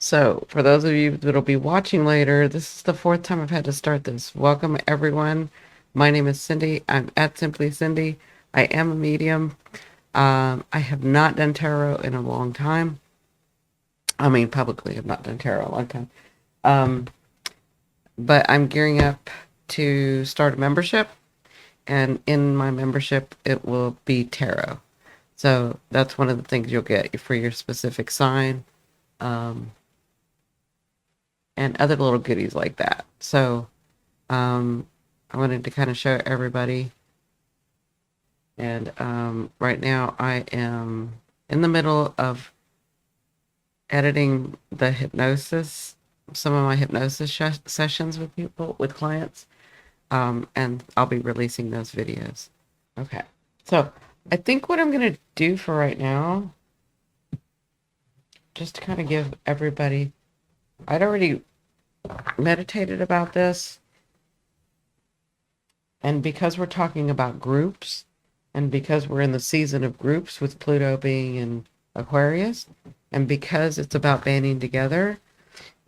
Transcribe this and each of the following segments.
So, for those of you that'll be watching later, this is the fourth time I've had to start this. Welcome, everyone. My name is Cindy. I'm at Simply Cindy. I am a medium. I have not done tarot in a long time. I mean, publicly, I've not done tarot in a long time. Um, but I'm gearing up to start a membership, and in my membership, it will be tarot. So, that's one of the things you'll get for your specific sign. Um, and other little goodies like that. So, um, I wanted to kind of show everybody. And right now, I am in the middle of editing the hypnosis, some of my hypnosis sessions with people, with clients, and I'll be releasing those videos. Okay, so I think what I'm going to do for right now, just to kind of give everybody, I'd already meditated about this. And because we're talking about groups, and because we're in the season of groups with Pluto being in Aquarius, and because it's about banding together,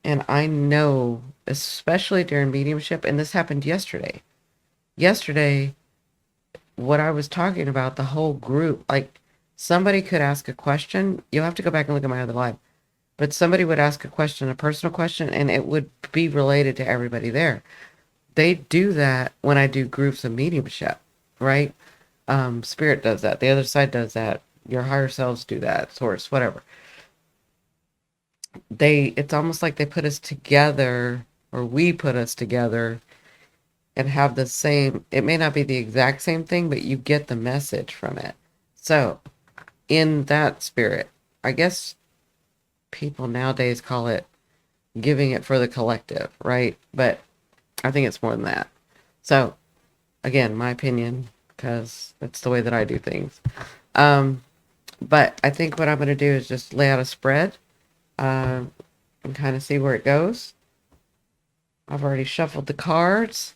and I know, especially during mediumship, and this happened yesterday. Yesterday, what I was talking about, the whole group, like somebody could ask a question. You'll have to go back and look at my other live. But somebody would ask a question, a personal question, and it would be related to everybody there. They do that when I do groups of mediumship, right? Spirit does that. The other side does that. Your higher selves do that. Source, whatever. It's almost like they put us together, or we put us together and have the same, it may not be the exact same thing, but you get the message from it. So, in that spirit, I guess people nowadays call it giving it for the collective, right? But I think it's more than that. So, again, my opinion, because that's the way that I do things. But I think what I'm going to do is just lay out a spread and kind of see where it goes. I've already shuffled the cards.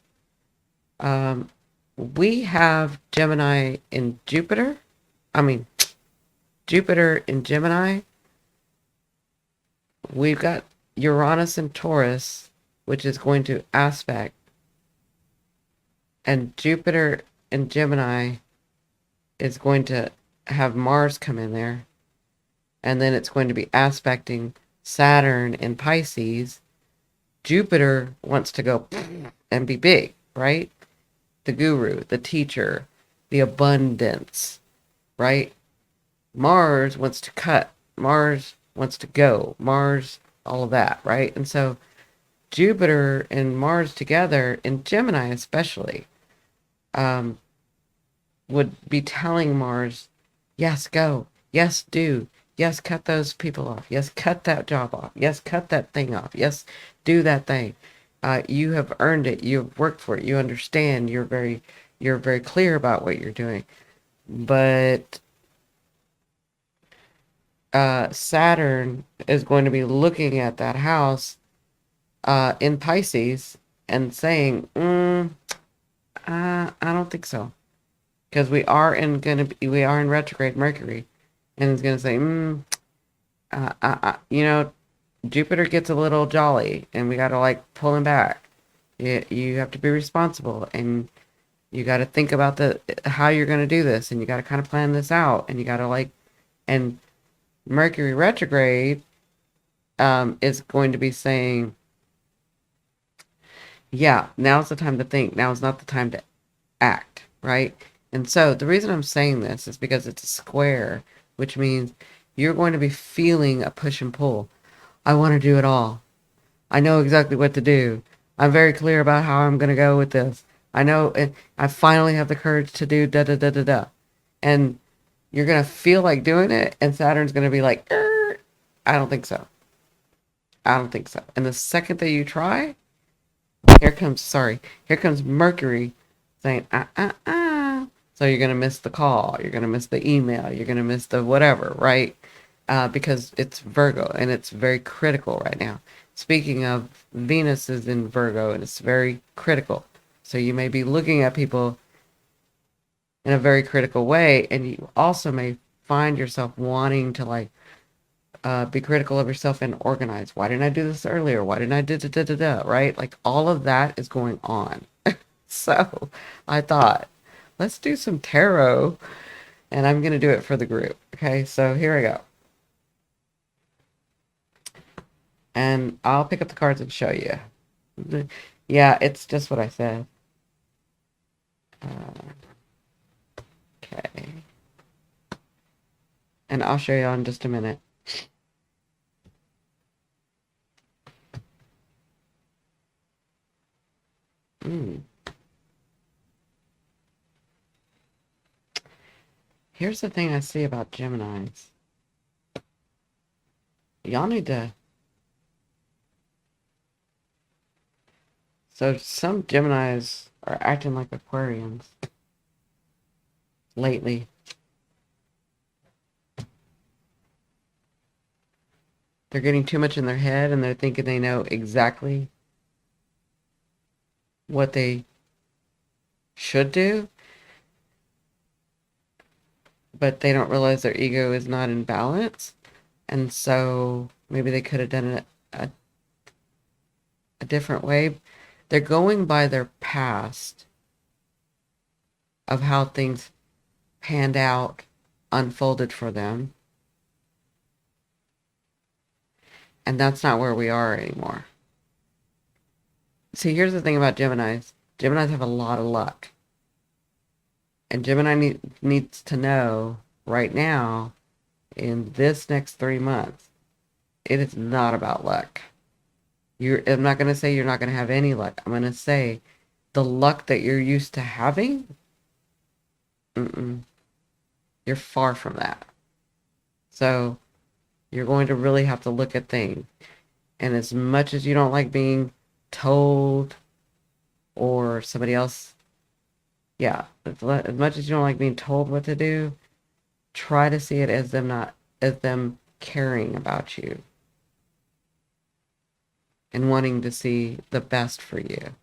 We have Gemini in Jupiter. I mean, Jupiter in Gemini. We've got Uranus in Taurus, which is going to aspect. And Jupiter in Gemini is going to have Mars come in there. And then it's going to be aspecting Saturn in Pisces. Jupiter wants to go and be big, right? The guru, the teacher, the abundance, right? Mars wants to cut. Mars wants to go. Mars, all of that, right? And so Jupiter and Mars together, in Gemini especially, would be telling Mars, yes, go. Yes, do. Yes, cut those people off. Yes, cut that job off. Yes, cut that thing off. Yes, do that thing. You have earned it. You've worked for it. You understand. You're very clear about what you're doing. But Saturn is going to be looking at that house in Pisces and saying, I don't think so, because we are in retrograde Mercury, and it's gonna say, you know, Jupiter gets a little jolly, and we gotta like pull him back. You have to be responsible, and you got to think about the how you're gonna do this, and you got to kind of plan this out, and you got to like, and Mercury retrograde is going to be saying, yeah, now's the time to think. Now is not the time to act, right? And so the reason I'm saying this is because it's a square, which means you're going to be feeling a push and pull. I want to do it all. I know exactly what to do. I'm very clear about how I'm going to go with this. I know, and I finally have the courage to do da da da da da. And you're going to feel like doing it, and Saturn's going to be like, I don't think so. I don't think so. And the second that you try, here comes Mercury saying, So you're going to miss the call. You're going to miss the email. You're going to miss the whatever, right? Because it's Virgo and it's very critical right now. Speaking of, Venus is in Virgo and it's very critical. So you may be looking at people in a very critical way, and you also may find yourself wanting to like be critical of yourself and organize. Why didn't I do this earlier? Why didn't I do da da da da? Right? Like all of that is going on. So I thought, let's do some tarot, and I'm going to do it for the group. Okay, so here I go. And I'll pick up the cards and show you. Yeah, it's just what I said. Okay. And I'll show you in just a minute. Mm. Here's the thing I see about Geminis. Y'all need to. So some Geminis are acting like Aquarians lately. They're getting too much in their head and they're thinking they know exactly what they should do, but they don't realize their ego is not in balance. And so maybe they could have done it a different way. They're going by their past of how things panned out, unfolded for them. And that's not where we are anymore. See, here's the thing about Geminis. Geminis have a lot of luck. And Gemini needs to know right now, in this next 3 months, it is not about luck. I'm not going to say you're not going to have any luck. I'm going to say the luck that you're used to having, you're far from that. So you're going to really have to look at things. And as much as you don't like being told or somebody else, yeah, as much as you don't like being told what to do, try to see it as them caring about you and wanting to see the best for you.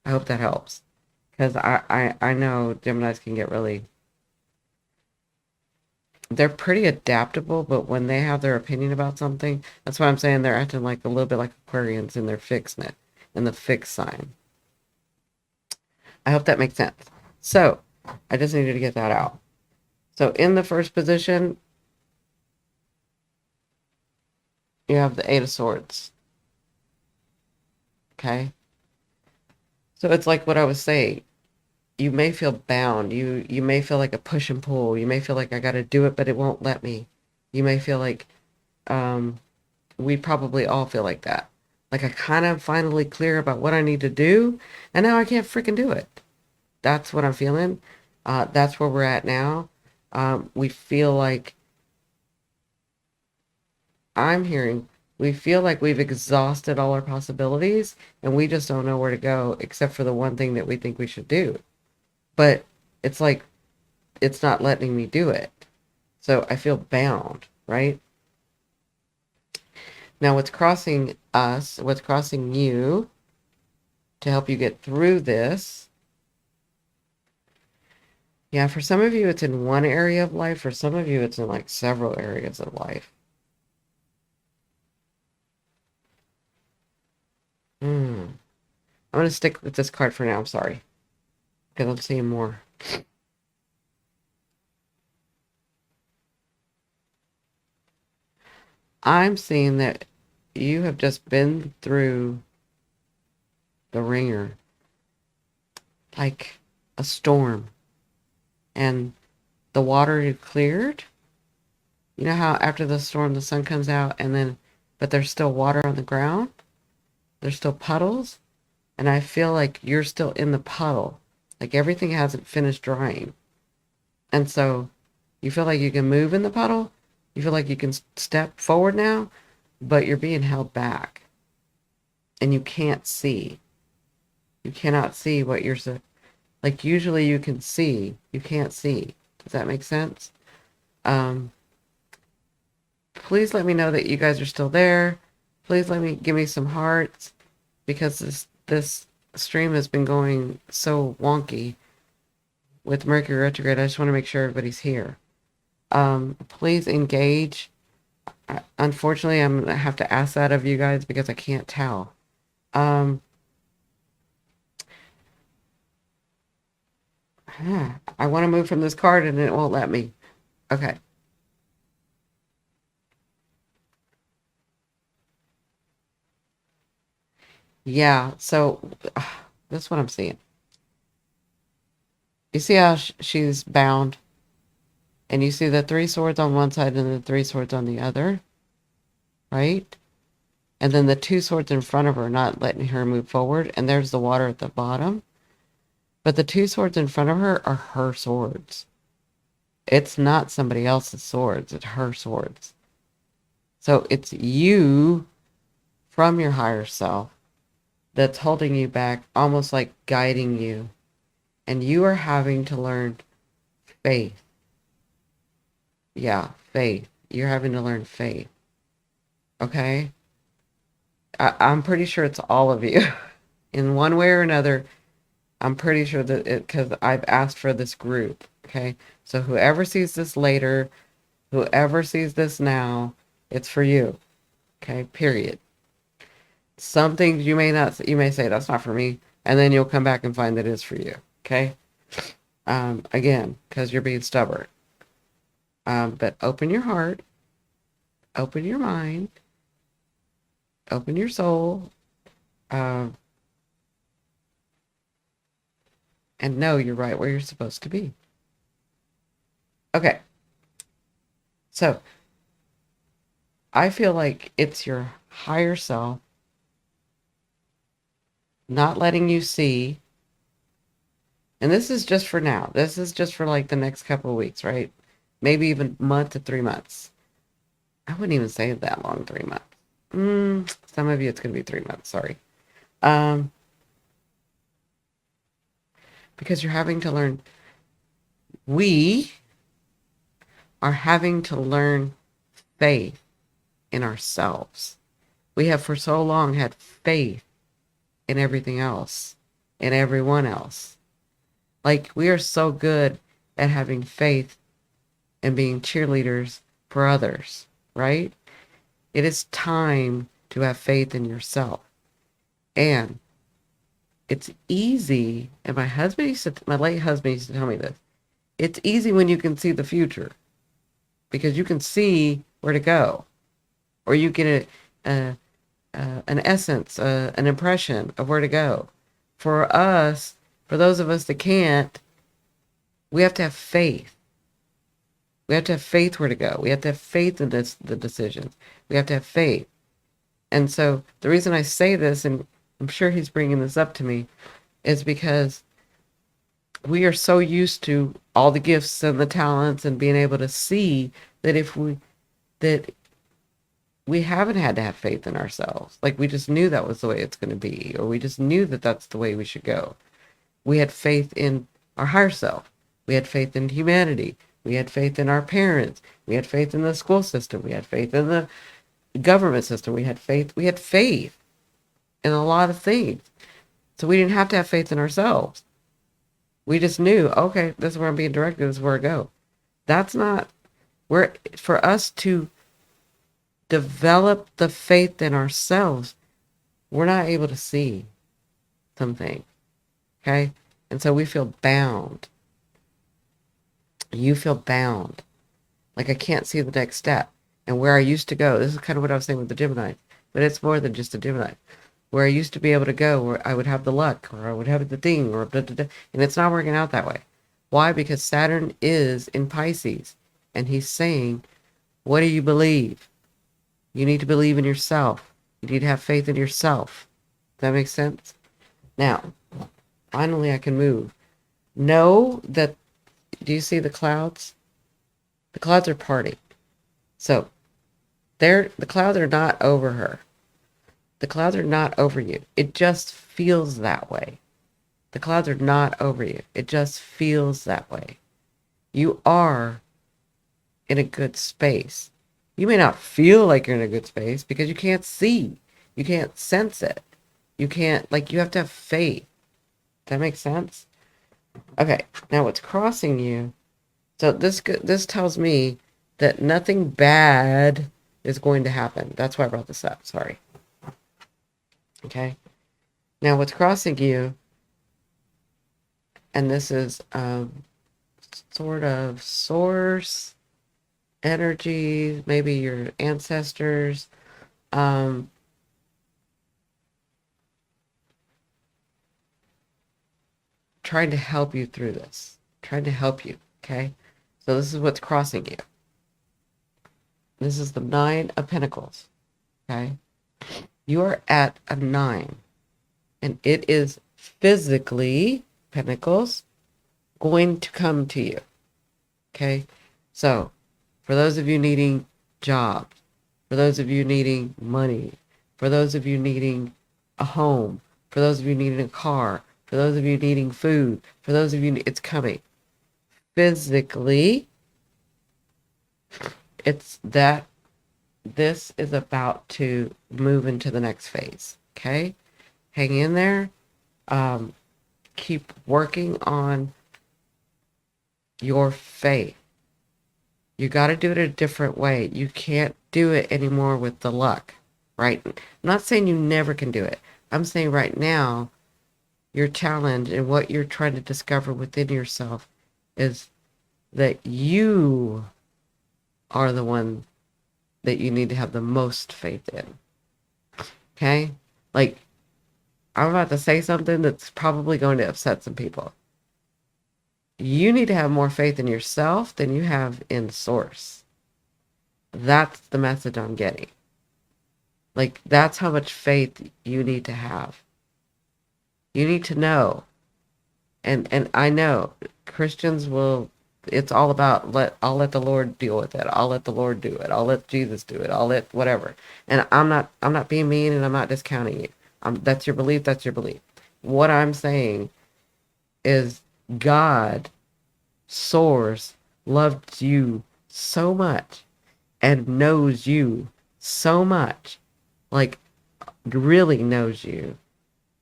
I hope that helps. Because I know Geminis can get really, they're pretty adaptable, but when they have their opinion about something, that's why I'm saying they're acting like a little bit like Aquarians in their fixedness, in the fixed sign. I hope that makes sense. So, I just needed to get that out. So, in the first position, you have the Eight of Swords. Okay? So, it's like what I was saying. You may feel bound. You may feel like a push and pull. You may feel like I got to do it, but it won't let me. You may feel like we probably all feel like that. Like I kind of finally clear about what I need to do, and now I can't freaking do it. That's what I'm feeling. That's where we're at now. We feel like we feel like we've exhausted all our possibilities, and we just don't know where to go except for the one thing that we think we should do. But it's like it's not letting me do it. So I feel bound, right? Now, what's crossing you to help you get through this? Yeah, for some of you, it's in one area of life. For some of you, it's in like several areas of life. I'm going to stick with this card for now. I'm sorry. Because I'm seeing more. I'm seeing that you have just been through the ringer. Like a storm. And the water had cleared. You know how after the storm the sun comes out but there's still water on the ground? There's still puddles? And I feel like you're still in the puddle. Like everything hasn't finished drying. And so you feel like you can move in the puddle. You feel like you can step forward now, but you're being held back. And you can't see. You cannot see what you're like usually you can see. You can't see. Does that make sense? Please let me know that you guys are still there. Please give me some hearts because this stream has been going so wonky with Mercury retrograde. I just want to make sure everybody's here. Please engage Unfortunately, I'm gonna have to ask that of you guys because I can't tell. Um, I want to move from this card and it won't let me. Okay. Yeah, so that's what I'm seeing. You see how she's bound? And you see the three swords on one side and the three swords on the other, right? And then the two swords in front of her not letting her move forward, and there's the water at the bottom. But the two swords in front of her are her swords. It's not somebody else's swords, it's her swords. So it's you from your higher self that's holding you back, almost like guiding you. And you are having to learn faith. Yeah, faith. You're having to learn faith. Okay? I'm pretty sure it's all of you. In one way or another, I'm pretty sure that because I've asked for this group. Okay? So whoever sees this later, whoever sees this now, it's for you. Okay? Period. Some things you may say that's not for me, and then you'll come back and find that it is for you. Okay? Again, because you're being stubborn. But open your heart, open your mind, open your soul, um, and know you're right where you're supposed to be. Okay, so I feel like it's your higher self not letting you see, and this is just for now. This is just for like the next couple of weeks, right? Maybe even month to 3 months. I wouldn't even say that long, 3 months. Some of you it's gonna be 3 months. Sorry. Um, because you're having to learn. We are having to learn faith in ourselves. We have for so long had faith in everything else, in everyone else. Like we are so good at having faith and being cheerleaders for others, right? It is time to have faith in yourself. And it's easy, and my late husband used to tell me this. It's easy when you can see the future because you can see where to go, or you get an essence, an impression of where to go. For us, for those of us that can't, we have to have faith. We have to have faith where to go. We have to have faith in the decisions. We have to have faith. And so the reason I say this, and I'm sure he's bringing this up to me, is because we are so used to all the gifts and the talents and being able to see that that we haven't had to have faith in ourselves. Like we just knew that was the way it's going to be, or we just knew that that's the way we should go. We had faith in our higher self. We had faith in humanity. We had faith in our parents. We had faith in the school system. We had faith in the government system. We had faith. We had faith in a lot of things. So we didn't have to have faith in ourselves. We just knew, okay, this is where I'm being directed. This is where I go. That's not where, for us to develop the faith in ourselves, we're not able to see something. Okay? And so we feel bound. You feel bound. Like I can't see the next step. And where I used to go, this is kind of what I was saying with the Gemini, but it's more than just a Gemini. Where I used to be able to go, where I would have the luck, or I would have the thing, or blah, blah, blah, and it's not working out that way. Why? Because Saturn is in Pisces, and he's saying, what do you believe? You need to believe in yourself. You need to have faith in yourself. Does that make sense? Now, finally I can move. Know that, do you see the clouds? The clouds are parting. So, the clouds are not over her. The clouds are not over you. It just feels that way. The clouds are not over you. It just feels that way. You are in a good space. You may not feel like you're in a good space because you can't see. You can't sense it. You can't, like, you have to have faith. Does that make sense? Okay, now what's crossing you? So this tells me that nothing bad is going to happen. That's why I brought this up. Sorry. Okay. Now, what's crossing you, and this is sort of source energy, maybe your ancestors, um, trying to help you through this, trying to help you. Okay. So this is what's crossing you. This is the Nine of Pentacles. Okay. You are at a 9, and it is physically, Pentacles, going to come to you. Okay. So for those of you needing jobs, for those of you needing money, for those of you needing a home, for those of you needing a car, for those of you needing food, for those of you, it's coming. Physically, it's that this is about to move into the next phase. Okay? Hang in there. Keep working on your faith. You got to do it a different way. You can't do it anymore with the luck, right? I'm not saying you never can do it. I'm saying right now, your challenge and what you're trying to discover within yourself is that you are the one that you need to have the most faith in. Okay? Like, I'm about to say something that's probably going to upset some people. You need to have more faith in yourself than you have in Source. That's the message I'm getting. Like, that's how much faith you need to have. You need to know. And I know Christians will, it's all about I'll let the Lord deal with it. I'll let the Lord do it. I'll let Jesus do it. I'll let whatever. And I'm not being mean, and I'm not discounting you. That's your belief, that's your belief. What I'm saying is God, Source, loved you so much and knows you so much, like really knows you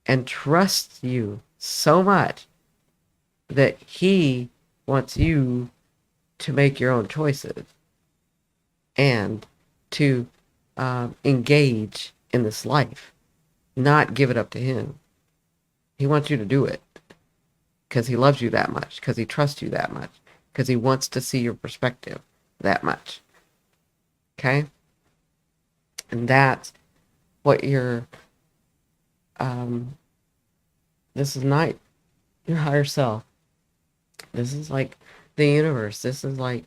and trusts you so much that he wants you to make your own choices and to engage in this life, not give it up to him. He wants you to do it because he loves you that much, because he trusts you that much, because he wants to see your perspective that much. Okay? And that's what this is not your higher self. This is like the universe. This is like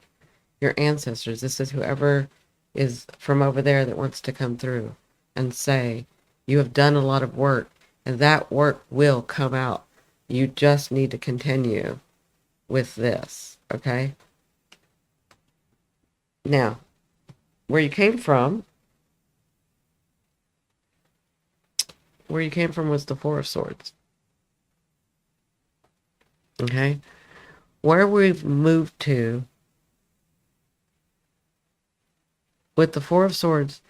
your ancestors. This is whoever is from over there that wants to come through and say, you have done a lot of work, and that work will come out. You just need to continue with this, okay? Now, where you came from was the Four of Swords, okay? Where we've moved to with the Four of Swords,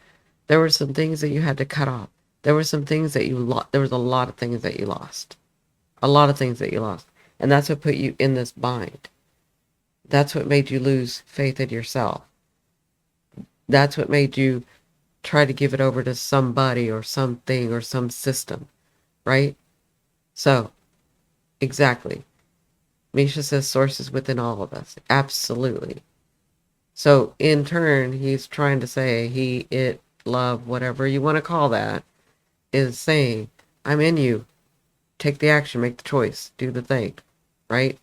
there were some things that you had to cut off. There were some things that you lost. There was a lot of things that you lost. A lot of things that you lost. And that's what put you in this bind. That's what made you lose faith in yourself. That's what made you try to give it over to somebody or something or some system, right? So, exactly. Misha says sources within all of us. Absolutely. So, in turn, he's trying to say he, it, love, whatever you want to call that, is saying, I'm in you. Take the action, make the choice, do the thing, right?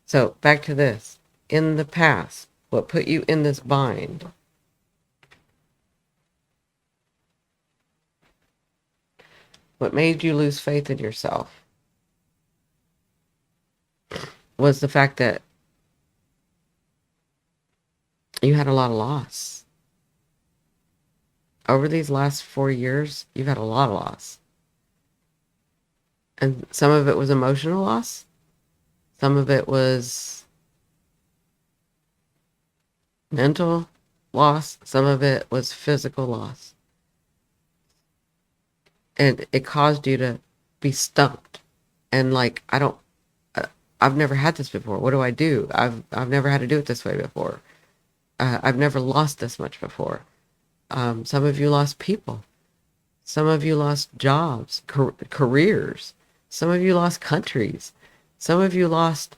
So, back to this. In the past, what put you in this bind what made you lose faith in yourself was the fact that you had a lot of loss. Over these last 4 years, you've had a lot of loss. And some of it was emotional loss. Some of it was mental loss. Some of it was physical loss. And it caused you to be stumped. And like, I've never had this before. What do I do? I've never had to do it this way before. I've never lost this much before. Some of you lost people. Some of you lost jobs, careers. Some of you lost countries. Some of you lost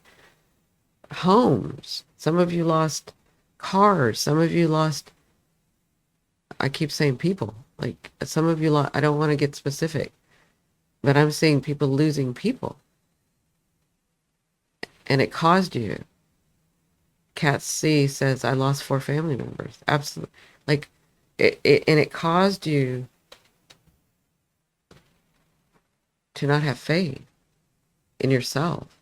homes. Some of you lost cars. Some of you lost, I keep saying people. Like some of you lost, I don't want to get specific, but I'm seeing people losing people. And it caused you. Cat C says, I lost 4 family members. Absolutely. Like, and it caused you to not have faith in yourself.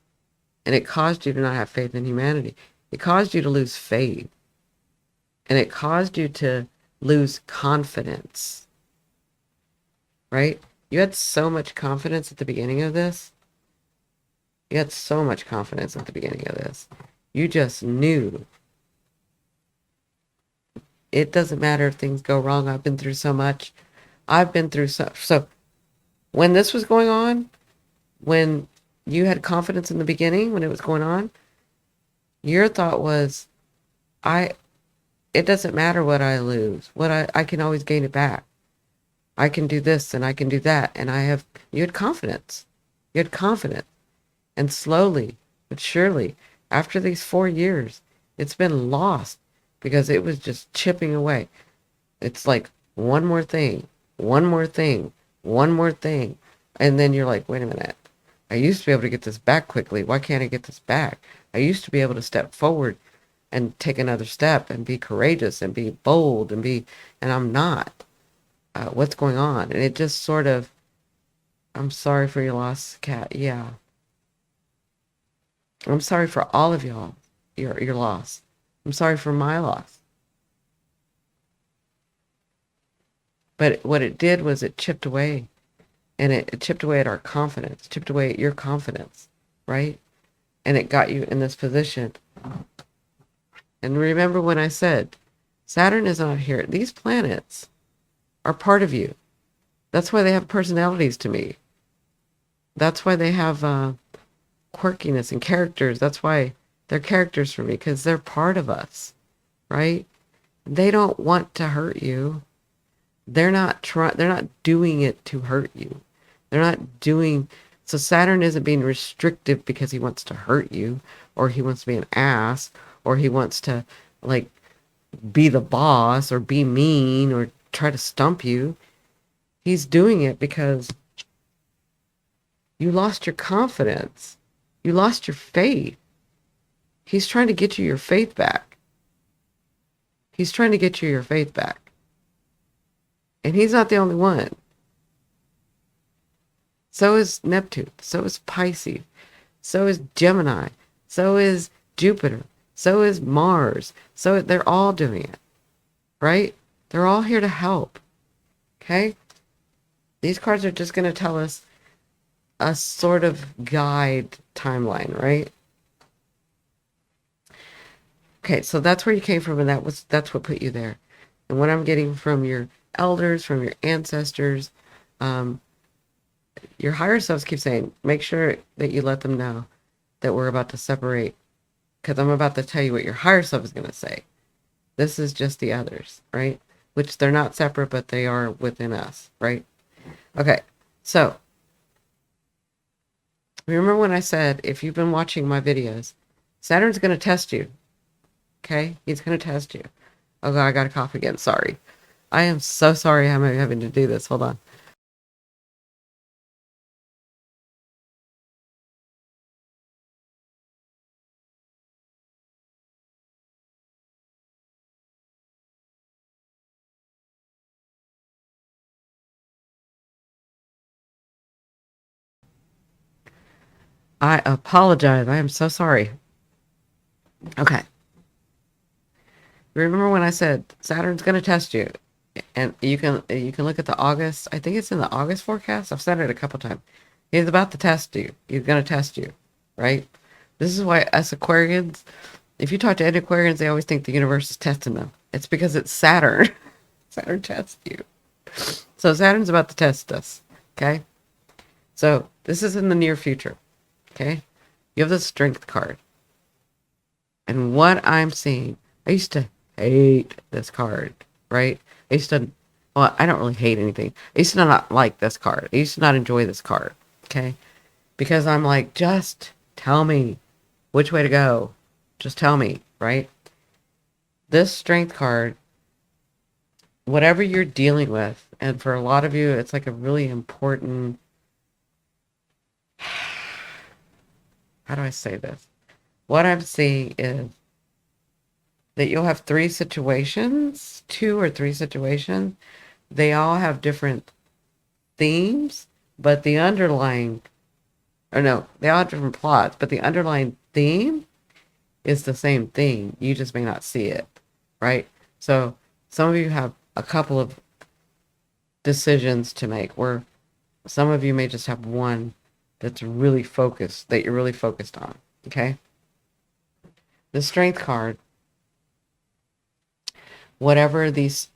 And it caused you to not have faith in humanity. It caused you to lose faith. And it caused you to lose confidence. Right? You had so much confidence at the beginning of this. You had so much confidence at the beginning of this. You just knew. It doesn't matter if things go wrong. I've been through so much. I've been through so when this was going on, when you had confidence in the beginning, when it was going on, your thought was, it doesn't matter what I lose. I can always gain it back. I can do this and I can do that. And you had confidence. You had confidence. And slowly, but surely, after these 4 years, it's been lost because it was just chipping away. It's like one more thing, one more thing, one more thing. And then you're like, wait a minute. I used to be able to get this back quickly. Why can't I get this back? I used to be able to step forward and take another step and be courageous and be bold and I'm not. What's going on? And it just sort of, I'm sorry for your loss, Kat. Yeah. I'm sorry for all of y'all, your loss. I'm sorry for my loss. But what it did was it chipped away. And it chipped away at our confidence, chipped away at your confidence, right? And it got you in this position. And remember when I said, Saturn is not here. These planets are part of you. That's why they have personalities to me. That's why they have quirkiness and characters. That's why they're characters for me, because they're part of us, right? They don't want to hurt you. They're not doing it to hurt you. They're not doing, so Saturn isn't being restrictive because he wants to hurt you, or he wants to be an ass, or he wants to, like, be the boss, or be mean, or try to stump you. He's doing it because you lost your confidence. You lost your faith. He's trying to get you your faith back. He's trying to get you your faith back. And he's not the only one. So is Neptune. So is Pisces. So is Gemini. So is Jupiter. So is Mars. So they're all doing it. Right? They're all here to help. Okay? These cards are just going to tell us a sort of guide timeline, right? Okay, so that's where you came from, and that's what put you there. And what I'm getting from your elders, from your ancestors, your higher selves keep saying, make sure that you let them know that we're about to separate, because I'm about to tell you what your higher self is going to say. This is just the others, right? Which they're not separate, but they are within us, right? Okay, so remember when I said, if you've been watching my videos, Saturn's going to test you. Okay? He's going to test you. Oh, God, I got a cough again. Sorry. I am so sorry I'm having to do this. Hold on. I apologize. I am so sorry. Okay. Remember when I said Saturn's going to test you? And you can look at the August. I think it's in the August forecast. I've said it a couple times. He's about to test you. He's going to test you, right? This is why us Aquarians, if you talk to any Aquarians, they always think the universe is testing them. It's because it's Saturn. Saturn tests you. So Saturn's about to test us, okay? So this is in the near future, okay? You have the Strength card. And what I'm seeing, I used to hate this card, right? I used to, well, I don't really hate anything. I used to not like this card. I used to not enjoy this card. Okay. Because I'm like, just tell me which way to go. Just tell me, right? This strength card, whatever you're dealing with, and for a lot of you, it's like a really important, how do I say this? What I'm seeing is that you'll have three situations, two or three situations. They all have different themes, but the underlying, or no, they all have different plots, but the underlying theme is the same thing. You just may not see it, right? So some of you have a couple of decisions to make, where some of you may just have one that's really focused, that you're really focused on, okay? The strength card, whatever these,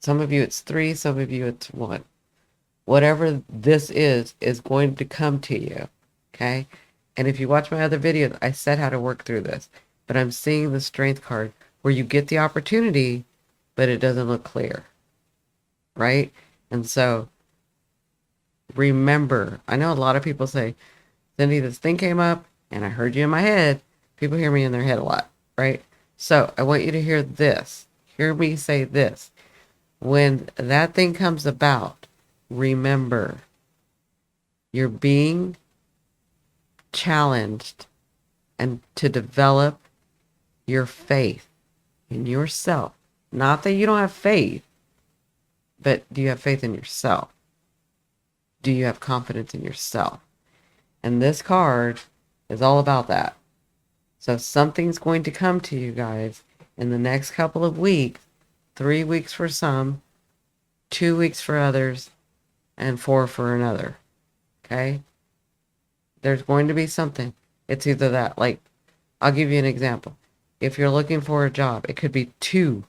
some of you it's three, some of you it's one. Whatever this is going to come to you, okay? And if you watch my other videos, I said how to work through this. But I'm seeing the strength card where you get the opportunity, but it doesn't look clear, right? And so remember, I know a lot of people say, Cindi, this thing came up and I heard you in my head. People hear me in their head a lot, right? So I want you to hear this. Hear me say this. When that thing comes about, remember, you're being challenged and to develop your faith in yourself. Not that you don't have faith, but do you have faith in yourself? Do you have confidence in yourself? And this card is all about that. So something's going to come to you guys in the next couple of weeks, 3 weeks for some, 2 weeks for others, and 4 for another. Okay? There's going to be something. It's either that, like, I'll give you an example. If you're looking for a job, it could be 2,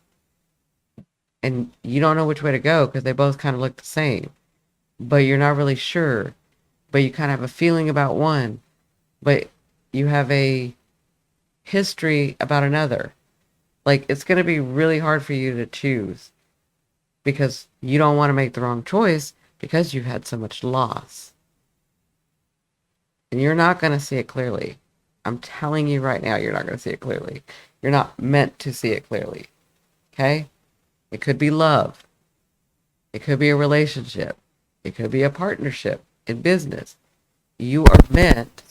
and you don't know which way to go because they both kind of look the same, but you're not really sure, but you kind of have a feeling about one, but you have a history about another. Like, it's going to be really hard for you to choose because you don't want to make the wrong choice because you've had so much loss. And you're not going to see it clearly. I'm telling you right now, you're not going to see it clearly. You're not meant to see it clearly. Okay? It could be love. It could be a relationship. It could be a partnership in business. You are meant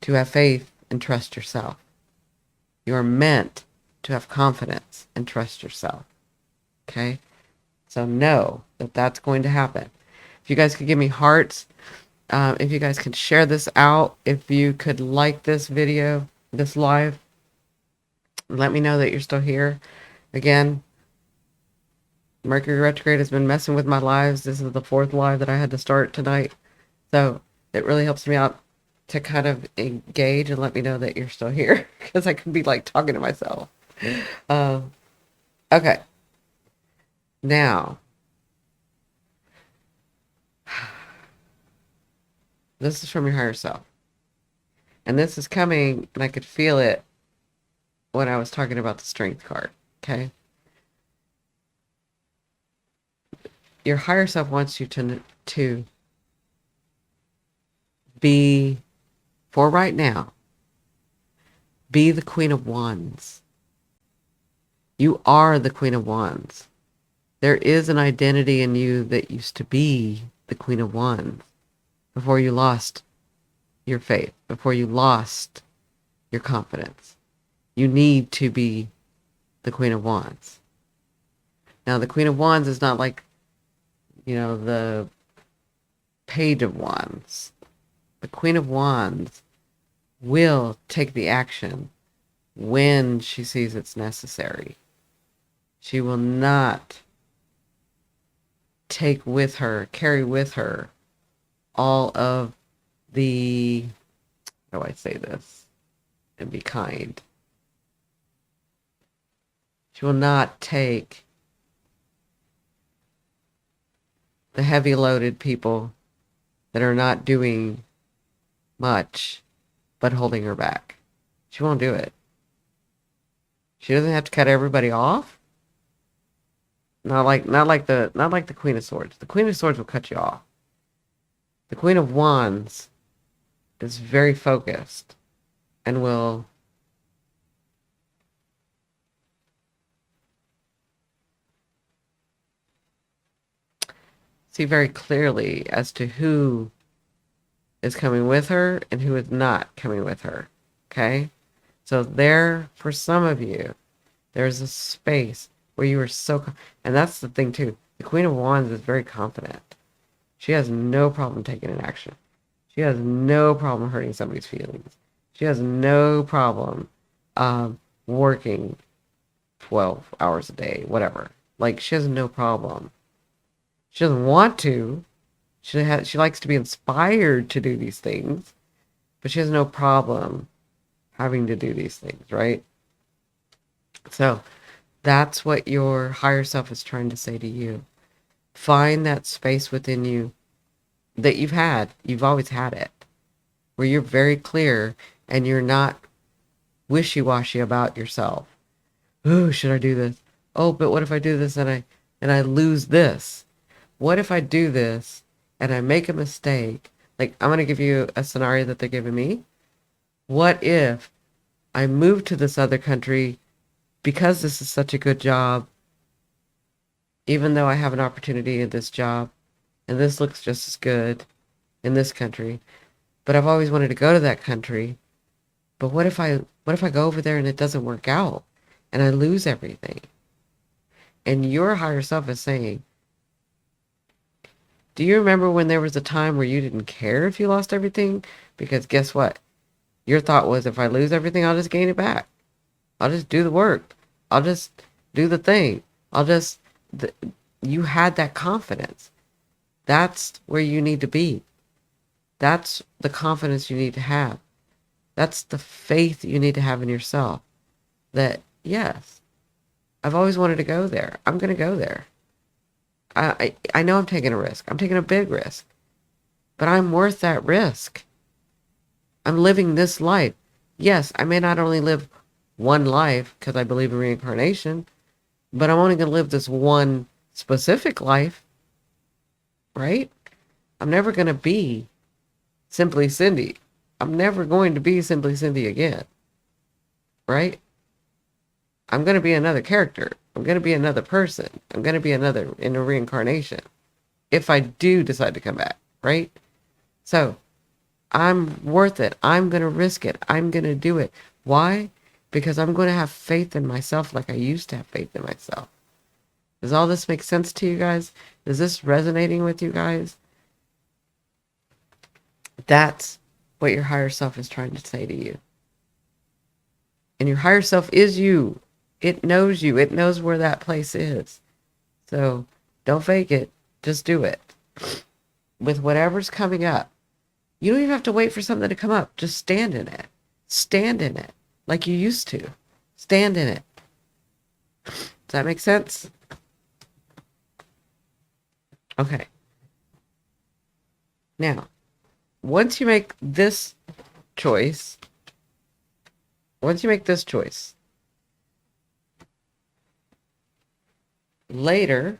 to have faith and trust yourself. You are meant to have confidence and trust yourself. Okay? So know that that's going to happen. If you guys could give me hearts, if you guys can share this out, if you could like this video, this live, let me know that you're still here. Again, Mercury retrograde has been messing with my lives. This is the 4th live that I had to start tonight. So it really helps me out to kind of engage and let me know that you're still here because I can be like talking to myself. Okay. Now, this is from your higher self. And this is coming, and I could feel it when I was talking about the strength card. Okay? Your higher self wants you to be, for right now, be the Queen of Wands. You are the Queen of Wands. There is an identity in you that used to be the Queen of Wands before you lost your faith, before you lost your confidence. You need to be the Queen of Wands. Now, the Queen of Wands is not like, the Page of Wands. The Queen of Wands will take the action when she sees it's necessary. She will not carry with her all of the, how do I say this and be kind? She will not take the heavy loaded people that are not doing much but holding her back. She won't do it. She doesn't have to cut everybody off, Not like the Queen of Swords. The Queen of Swords will cut you off. The Queen of Wands is very focused and will see very clearly as to who is coming with her and who is not coming with her. Okay? So there, for some of you, there's a space where you are and that's the thing too. The Queen of Wands is very confident. She has no problem taking an action. She has no problem hurting somebody's feelings. She has no problem working 12 hours a day, whatever. Like, she has no problem. She doesn't want to. She likes to be inspired to do these things, but she has no problem having to do these things, right? So that's what your higher self is trying to say to you. Find that space within you that you've always had it, where you're very clear and you're not wishy-washy about yourself. Oh, should I do this? Oh, but what if I do this and I lose this? What if I do this and I make a mistake? Like, I'm going to give you a scenario that they're giving me. What if I move to this other country because this is such a good job, even though I have an opportunity in this job, and this looks just as good in this country, but I've always wanted to go to that country. But what if I go over there and it doesn't work out and I lose everything? And your higher self is saying, do you remember when there was a time where you didn't care if you lost everything? Because guess what? Your thought was, if I lose everything, I'll just gain it back. I'll just do the work. I'll just do the thing. You had that confidence. That's where you need to be. That's the confidence you need to have. That's the faith you need to have in yourself. That, yes, I've always wanted to go there. I'm going to go there. I know I'm taking a risk. I'm taking a big risk. But I'm worth that risk. I'm living this life. Yes, I may not only live one life because I believe in reincarnation, but I'm only going to live this one specific life, right? I'm never going to be Simply Cindi. I'm never going to be Simply Cindi again, right? I'm going to be another character. I'm going to be another person. I'm going to be another in a reincarnation if I do decide to come back, right? So I'm worth it. I'm going to risk it. I'm going to do it. Why? Because I'm going to have faith in myself like I used to have faith in myself. Does all this make sense to you guys? Is this resonating with you guys? That's what your higher self is trying to say to you. And your higher self is you. It knows you. It knows where that place is. So don't fake it. Just do it. With whatever's coming up. You don't even have to wait for something to come up. Just stand in it. Stand in it like you used to. Stand in it. Does that make sense? Okay. Now, once you make this choice, later,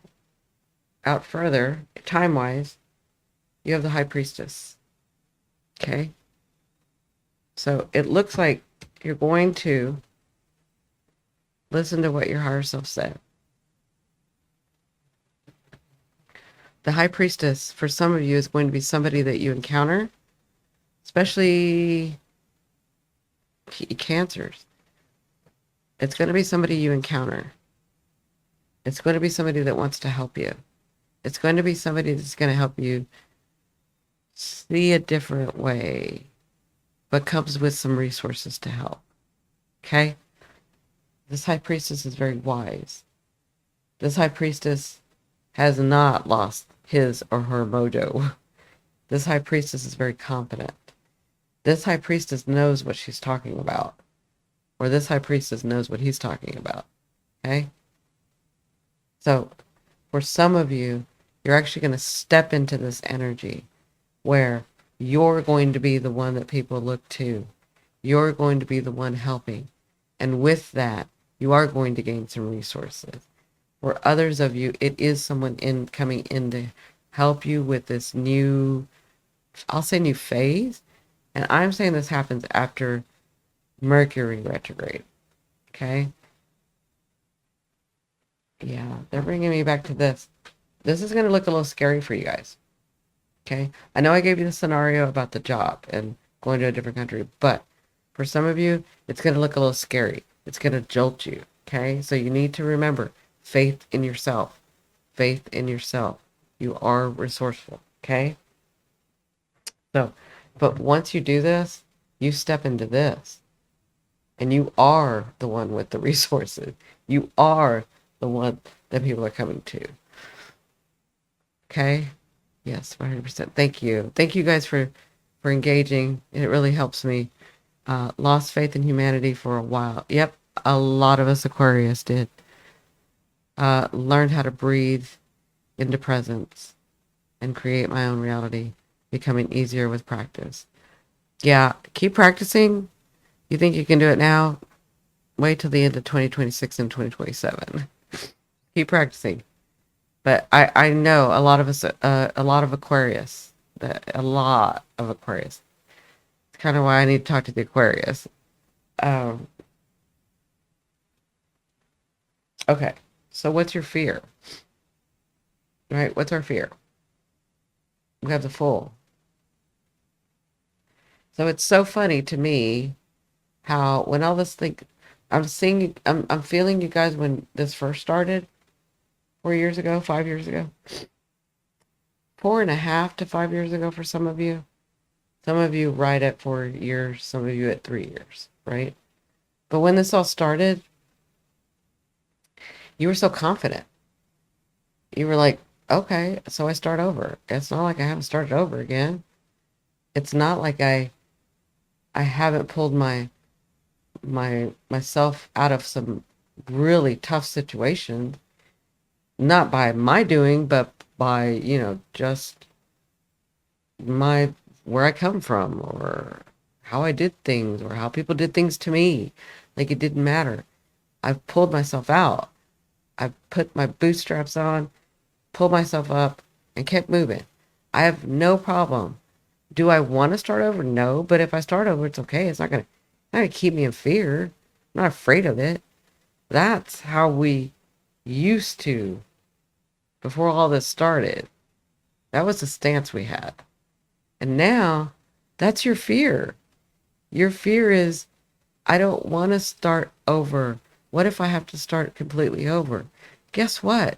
out further, time-wise, you have the High Priestess. Okay? So it looks like you're going to listen to what your higher self said. The High Priestess, for some of you, is going to be somebody that you encounter, especially Cancers. It's going to be somebody you encounter. It's going to be somebody that wants to help you. It's going to be somebody that's going to help you see a different way, but comes with some resources to help. Okay? This High Priestess is very wise. This High Priestess has not lost his or her mojo. This High Priestess is very confident. This High Priestess knows what she's talking about. Or this High Priestess knows what he's talking about. Okay? So, for some of you, you're actually going to step into this energy where you're going to be the one that people look to. You're going to be the one helping. And with that, you are going to gain some resources. For others of you, it is someone in coming in to help you with this new, I'll say new phase. And I'm saying this happens after Mercury retrograde. Okay. Yeah, they're bringing me back to this. This is going to look a little scary for you guys. Okay. I know I gave you the scenario about the job and going to a different country, but for some of you, it's going to look a little scary. It's going to jolt you. Okay. So you need to remember faith in yourself. Faith in yourself. You are resourceful. Okay. So, but once you do this, you step into this and you are the one with the resources. You are the one that people are coming to. Okay. Yes, 100%. Thank you. Thank you guys for engaging. It really helps me. Lost faith in humanity for a while. Yep, a lot of us Aquarius did. Learned how to breathe into presence and create my own reality, becoming easier with practice. Yeah, keep practicing. You think you can do it now? Wait till the end of 2026 and 2027. Keep practicing. But I know a lot of us, a lot of Aquarius, a lot of Aquarius. It's kind of why I need to talk to the Aquarius. Um, okay, so what's your fear? Right? What's our fear? We have the Fool. So it's so funny to me how when all this thing, I'm feeling you guys when this first started 4 years ago, 5 years ago, 4.5 to 5 years ago for some of you. Some of you right at 4 years, some of you at 3 years, right? But when this all started, you were so confident. You were like, okay, so I start over. It's not like I haven't started over again. It's not like I haven't pulled myself out of some really tough situations, not by my doing, but by, just my where I come from or how I did things or how people did things to me. Like it didn't matter. I've pulled myself out. I've put my bootstraps on, pulled myself up, and kept moving. I have no problem. Do I want to start over? No, but if I start over, it's okay. It's not gonna keep me in fear. I'm not afraid of it. That's how we used to before all this started. That was the stance we had. And now that's your fear. Your fear is, I don't want to start over. What if I have to start completely over? Guess what?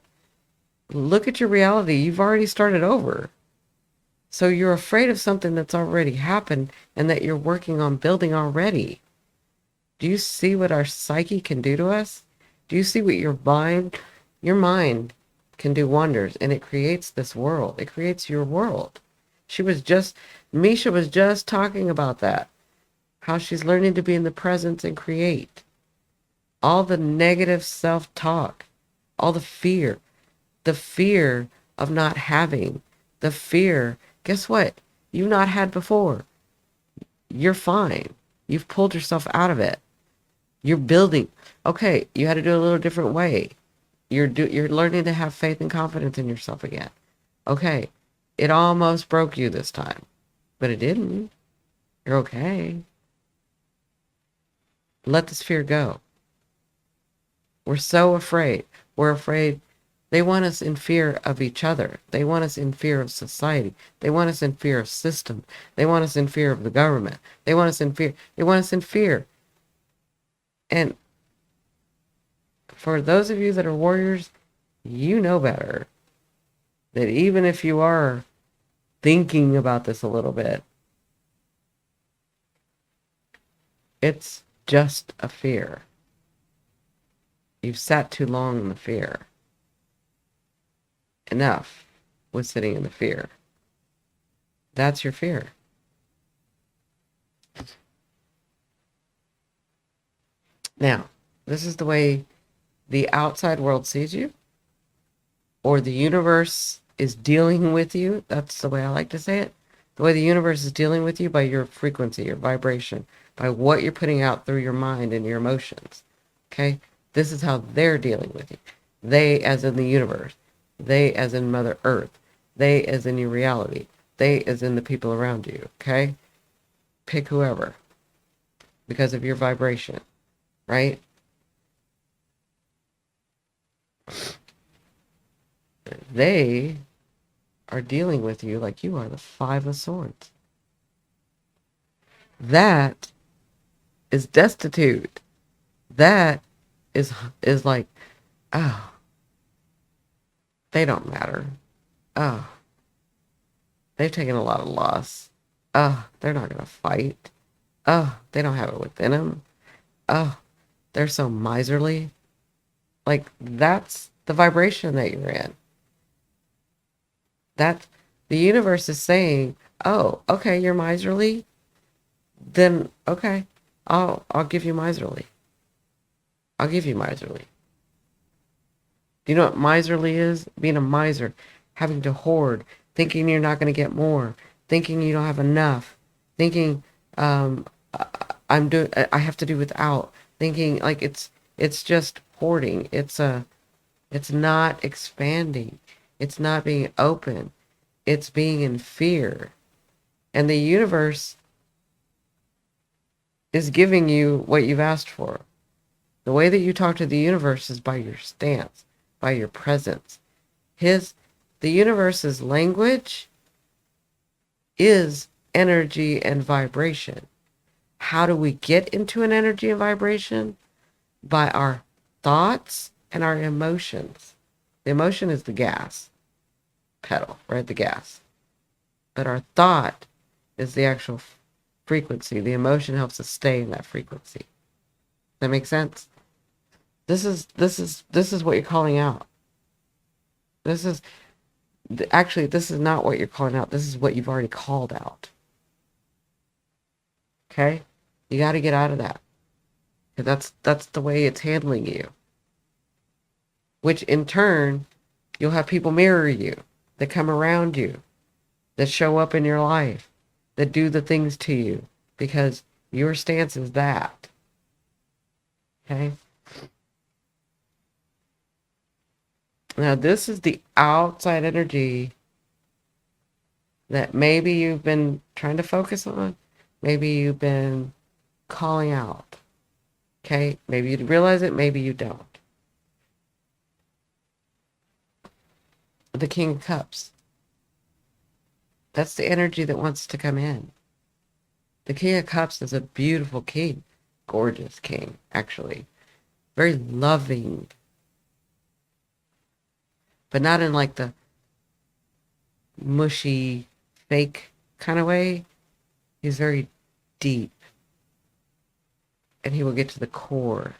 Look at your reality. You've already started over. So you're afraid of something that's already happened and that you're working on building already. Do you see what our psyche can do to us? Do you see what your mind can do wonders, and it creates this world. It creates your world. Misha was just talking about that. How she's learning to be in the presence and create. All the negative self-talk, all the fear of not having, the fear, guess what? You've not had before. You're fine. You've pulled yourself out of it. You're building. Okay, you had to do it a little different way. You're learning to have faith and confidence in yourself again. Okay, it almost broke you this time, but it didn't. You're okay. Let this fear go. We're so afraid. We're afraid. They want us in fear of each other. They want us in fear of society. They want us in fear of system. They want us in fear of the government. They want us in fear. They want us in fear. And for those of you that are warriors, you know better. That even if you are thinking about this a little bit, it's just a fear. You've sat too long in the fear. Enough with sitting in the fear. That's your fear. Now, this is the way the outside world sees you, or the universe is dealing with you. That's the way I like to say it. The way the universe is dealing with you by your frequency, your vibration, by what you're putting out through your mind and your emotions. Okay? This is how they're dealing with you. They as in the universe. They as in Mother Earth. They as in your reality. They as in the people around you. Okay? Pick whoever because of your vibration, right? They are dealing with you like you are the Five of Swords. That is destitute. That is like, oh, they don't matter. Oh, they've taken a lot of loss. Oh, they're not going to fight. Oh, they don't have it within them. Oh, they're so miserly. Like, that's the vibration that you're in. That the universe is saying, oh, okay, you're miserly. Then, okay, I'll give you miserly. I'll give you miserly. Do you know what miserly is? Being a miser, having to hoard, thinking you're not going to get more, thinking you don't have enough, thinking um, I have to do without, thinking like it's just hoarding. It's not expanding. It's not being open. It's being in fear. And the universe is giving you what you've asked for. The way that you talk to the universe is by your stance, by your presence. The universe's language is energy and vibration. How do we get into an energy and vibration? By our thoughts and our emotions. The emotion is the gas pedal, right? The gas. But our thought is the actual frequency. The emotion helps us stay in that frequency. Does that make sense? This is what you're calling out. This is actually, this is not what you're calling out. This is what you've already called out. Okay? You got to get out of that. That's the way it's handling you. Which in turn, you'll have people mirror you, that come around you, that show up in your life, that do the things to you because your stance is that. Okay? Now, this is the outside energy that maybe you've been trying to focus on. Maybe you've been calling out. Okay? Maybe you realize it, maybe you don't. The King of Cups. That's the energy that wants to come in. The King of Cups is a beautiful king. Gorgeous king, actually. Very loving. But not in like the mushy, fake kind of way. He's very deep. And he will get to the core.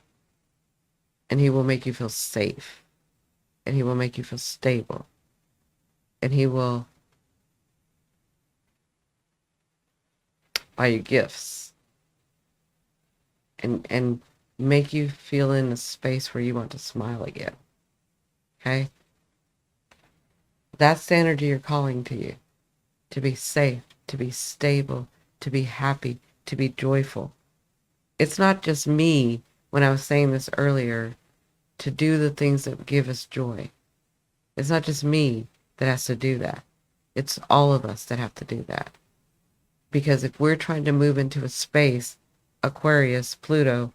And he will make you feel safe. And he will make you feel stable. And he will buy you gifts. And make you feel in a space where you want to smile again. Okay? That's the energy you're calling to you. To be safe, to be stable, to be happy, to be joyful. It's not just me, when I was saying this earlier, to do the things that give us joy. It's not just me that has to do that. It's all of us that have to do that. Because if we're trying to move into a space, Aquarius, Pluto,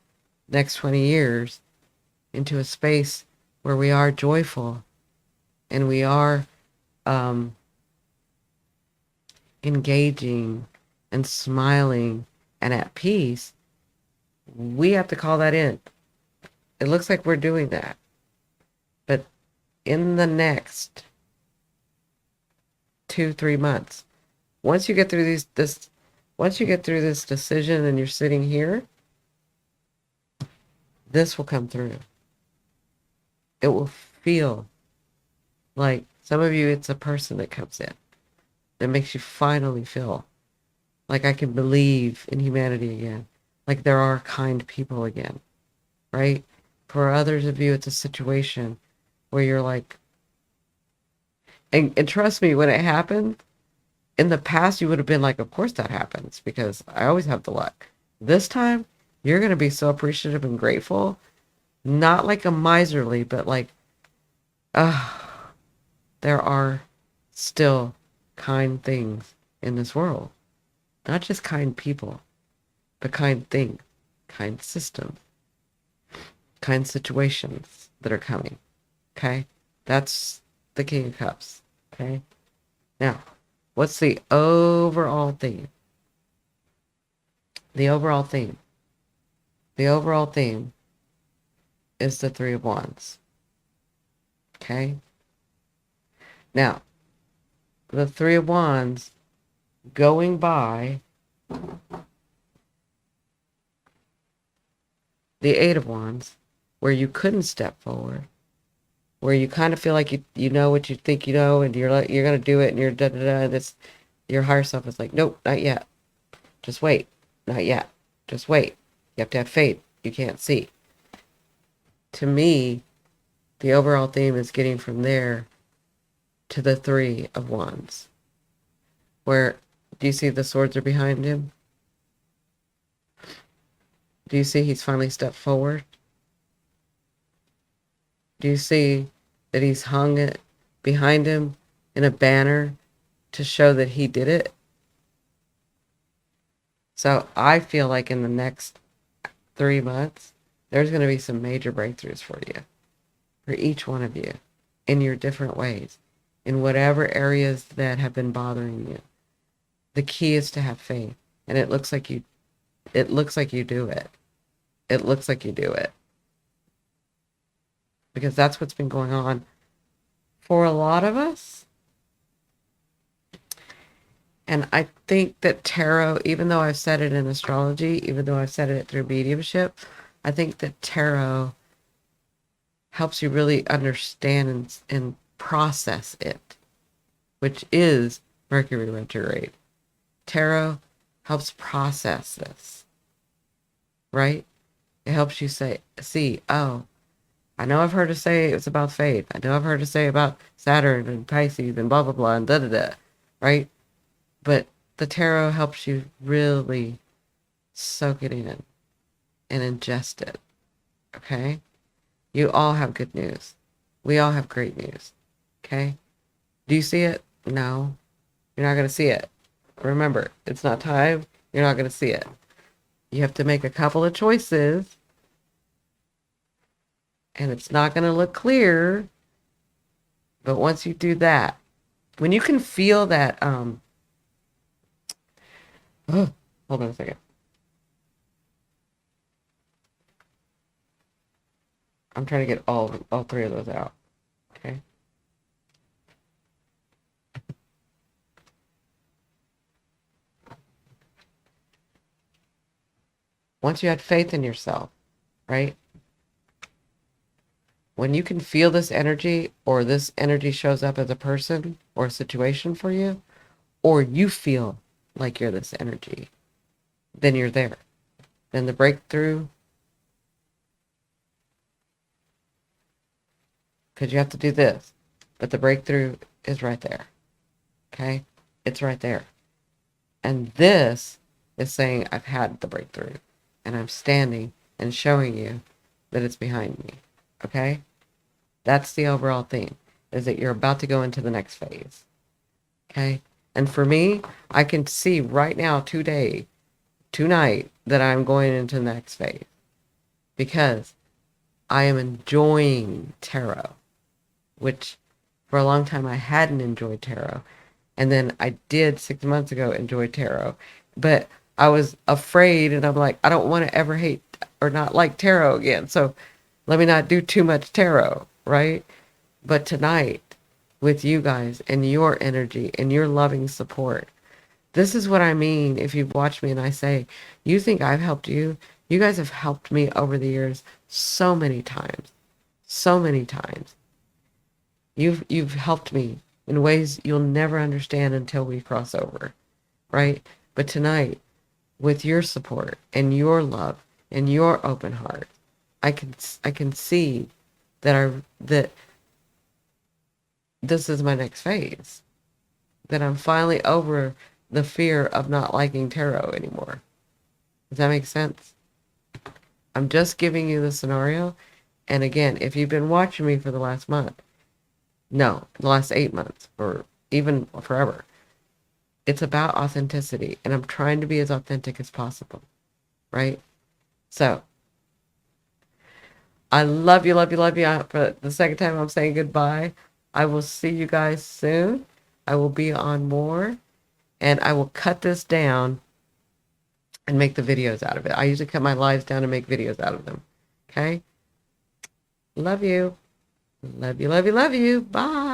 next 20 years, into a space where we are joyful and we are engaging and smiling and at peace, we have to call that in. It looks like we're doing that. But in the next 2-3 months, once you get through once you get through this decision and you're sitting here, this will come through. It will feel like, some of you, it's a person that comes in that makes you finally feel like I can believe in humanity again. Like there are kind people again, right? For others of you, it's a situation where you're like, and trust me, when it happened, in the past, you would have been like, of course that happens because I always have the luck. This time, you're going to be so appreciative and grateful, not like a miserly, but like Ah, there are still kind things in this world. Not just kind people, but kind things, kind systems, kind situations that are coming. Okay? That's the King of Cups. Okay? Now, what's the overall theme? The overall theme. The overall theme is the Three of Wands. Okay? Now, the Three of Wands going by the Eight of Wands, where you couldn't step forward, where you kind of feel like you know what you think you know, and you're gonna do it, and you're da da da. And it's your higher self is like, nope, not yet. Just wait, not yet. Just wait. You have to have faith. You can't see. To me, the overall theme is getting from there to the Three of Wands, where do you see the swords are behind him? Do you see he's finally stepped forward? Do you see that he's hung it behind him in a banner to show that he did it? So I feel like in the next 3 months, there's going to be some major breakthroughs for you, for each one of you, in your different ways, in whatever areas that have been bothering you. The key is to have faith, and it looks like you. It looks like you do it. It looks like you do it because that's what's been going on for a lot of us. And I think that tarot, even though I've said it in astrology, even though I've said it through mediumship, I think that tarot helps you really understand and process it, which is Mercury retrograde. Tarot helps process this, right? It helps you see, oh, I know I've heard it say it's about faith. I know I've heard it say about Saturn and Pisces and blah, blah, blah, and da, da, da, right? But the tarot helps you really soak it in and ingest it, okay? You all have good news. We all have great news, okay? Do you see it? No. You're not going to see it. Remember, it's not time. You're not going to see it. You have to make a couple of choices, and it's not going to look clear. But once you do that, when you can feel that, hold on a second. I'm trying to get all three of those out. Okay. Once you had faith in yourself, right? When you can feel this energy, or this energy shows up as a person or a situation for you, or you feel like you're this energy, then you're there. Then the breakthrough, because you have to do this, but the breakthrough is right there. Okay? It's right there. And this is saying I've had the breakthrough, and I'm standing and showing you that it's behind me. Okay? That's the overall theme, is that you're about to go into the next phase. Okay? And for me, I can see right now, tonight, that I'm going into the next phase. Because I am enjoying tarot, which for a long time I hadn't enjoyed tarot. And then I did 6 months ago enjoy tarot. But I was afraid, and I'm like, I don't want to ever hate or not like tarot again. So let me not do too much tarot, right? But tonight, with you guys and your energy and your loving support, this is what I mean. If you've watched me and I say, you think I've helped you? You guys have helped me over the years so many times. So many times. You've helped me in ways you'll never understand until we cross over, right? But tonight, with your support and your love and your open heart, I can see that this is my next phase. That I'm finally over the fear of not liking tarot anymore. Does that make sense? I'm just giving you the scenario. And again, if you've been watching me for the last month, No, the last 8 months or even forever. It's about authenticity, and I'm trying to be as authentic as possible, right? So I love you, love you, love you. For the second time, I'm saying goodbye. I will see you guys soon. I will be on more, and I will cut this down and make the videos out of it. I usually cut my lives down and make videos out of them. Okay? Love you. Love you, love you, love you. Bye.